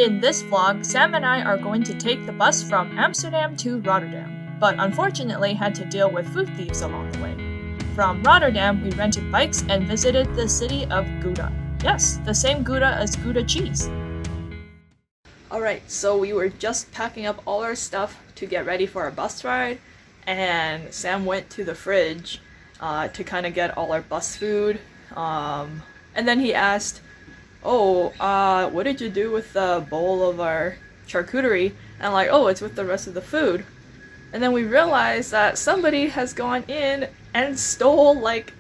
In this vlog, Sam and I are going to take the bus from Amsterdam to Rotterdam, but unfortunately had to deal with food thieves along the way. From Rotterdam, we rented bikes and visited the city of Gouda. Yes, the same Gouda as Gouda cheese. Alright, so we were just packing up all our stuff to get ready for our bus ride, and Sam went to the fridge to kind of get all our bus food, and then he asked, what did you do with the bowl of our charcuterie? And I'm like, oh, it's with the rest of the food. And then we realized that somebody has gone in and stole like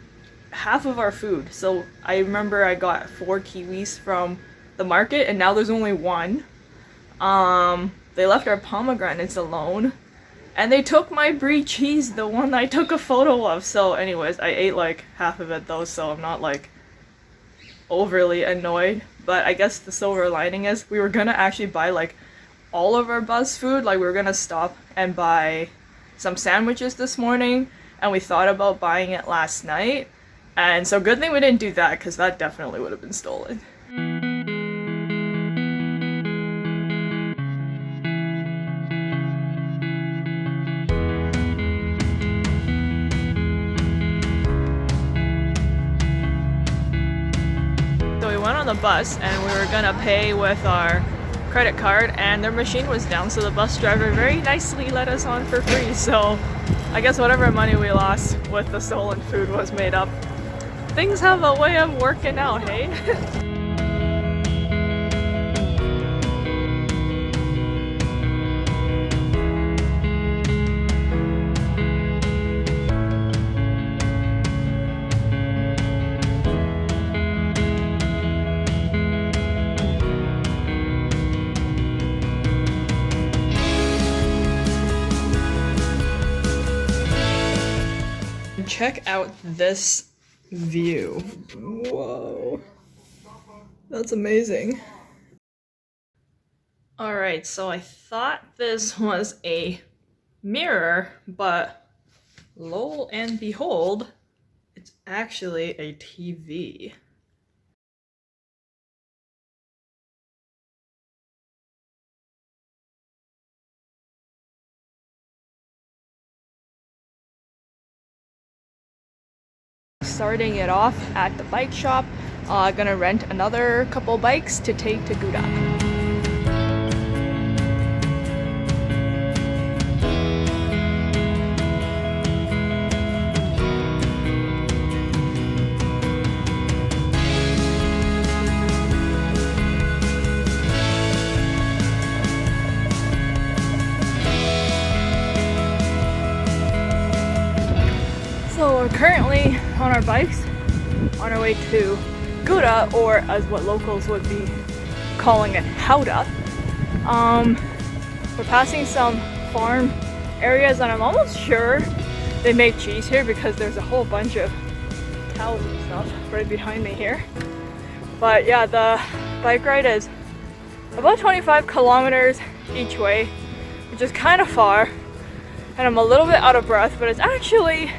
half of our food. So I remember I got 4 kiwis from the market and now there's only 1. They left our pomegranates alone. And they took my brie cheese, the one I took a photo of. So anyways, I ate like half of it though, so I'm not like overly annoyed. But I guess the silver lining is we were gonna actually buy like all of our bus food. Like we were gonna stop and buy some sandwiches this morning, and we thought about buying it last night. And so good thing we didn't do that, because that definitely would have been stolen. On the bus, and we were gonna pay with our credit card, and their machine was down, so the bus driver very nicely let us on for free. So I guess whatever money we lost with the stolen food was made up. Things have a way of working out, hey? Check out this view. Whoa. That's amazing. Alright, so I thought this was a mirror, but lo and behold, it's actually a TV. Starting it off at the bike shop. Gonna rent another couple bikes to take to Gouda. So we're currently on our bikes on our way to Gouda, or as what locals would be calling it, Gouda. We're passing some farm areas, and I'm almost sure they make cheese here because there's a whole bunch of cows and stuff right behind me here. But yeah, the bike ride is about 25 kilometers each way, which is kind of far, and I'm a little bit out of breath, but it's actually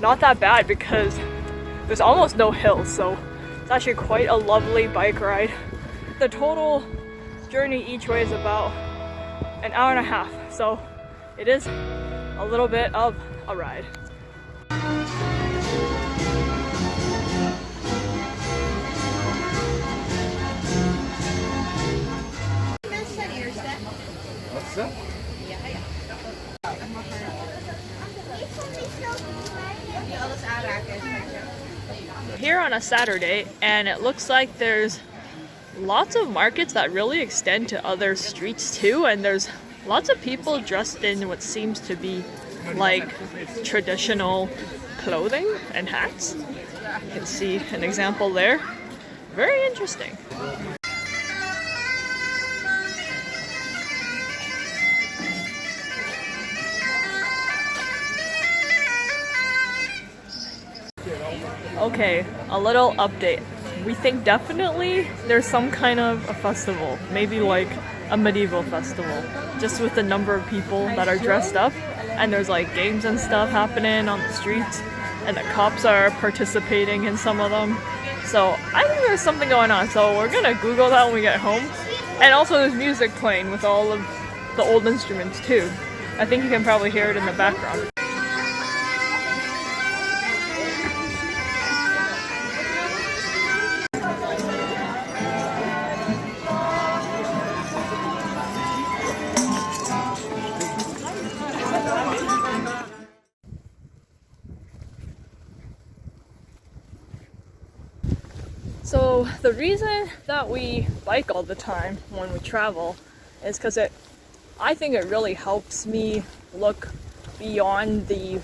not that bad because there's almost no hills, so it's actually quite a lovely bike ride. The total journey each way is about an hour and a half, so it is a little bit of a ride. What's that? Here on a Saturday, and it looks like there's lots of markets that really extend to other streets too, and there's lots of people dressed in what seems to be like traditional clothing and hats. You can see an example there. Very interesting. Okay, a little update. We think definitely there's some kind of a festival, maybe like a medieval festival, just with the number of people that are dressed up, and there's like games and stuff happening on the streets, and the cops are participating in some of them. So I think there's something going on, so we're gonna Google that when we get home And also there's music playing with all of the old instruments too. I think you can probably hear it in the background. So the reason that we bike all the time when we travel is because I think it really helps me look beyond the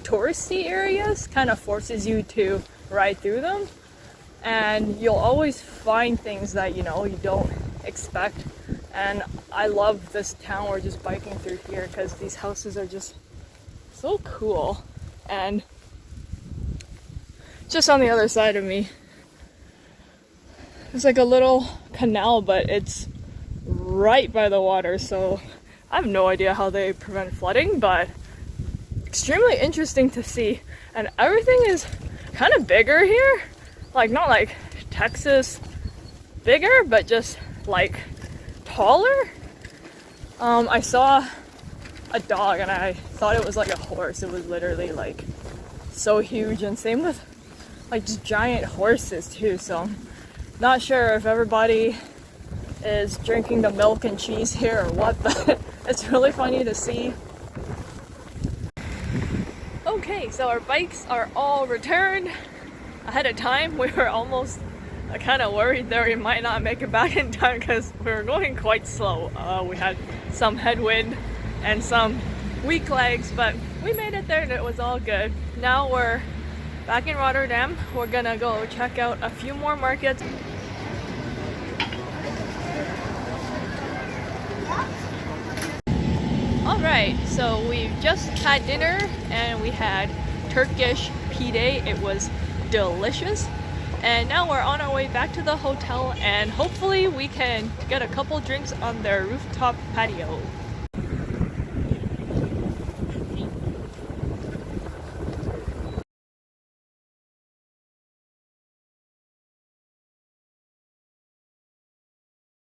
touristy areas, kind of forces you to ride through them, and you'll always find things that you don't expect. And I love this town we're just biking through here because these houses are just so cool. And just on the other side of me, it's like a little canal, but it's right by the water, so I have no idea how they prevent flooding, but extremely interesting to see. And everything is kind of bigger here, like not like Texas bigger, but just like taller. I saw a dog and I thought it was like a horse. It was literally like so huge, and same with like just giant horses too, so not sure if everybody is drinking the milk and cheese here or what, but it's really funny to see. Okay, so our bikes are all returned ahead of time. We were almost kind of worried that we might not make it back in time because we were going quite slow. We had some headwind and some weak legs, but we made it there and it was all good. Now we're back in Rotterdam. We're gonna go check out a few more markets. Alright, so we just had dinner and we had Turkish pide. It was delicious. And now we're on our way back to the hotel, and hopefully we can get a couple drinks on their rooftop patio.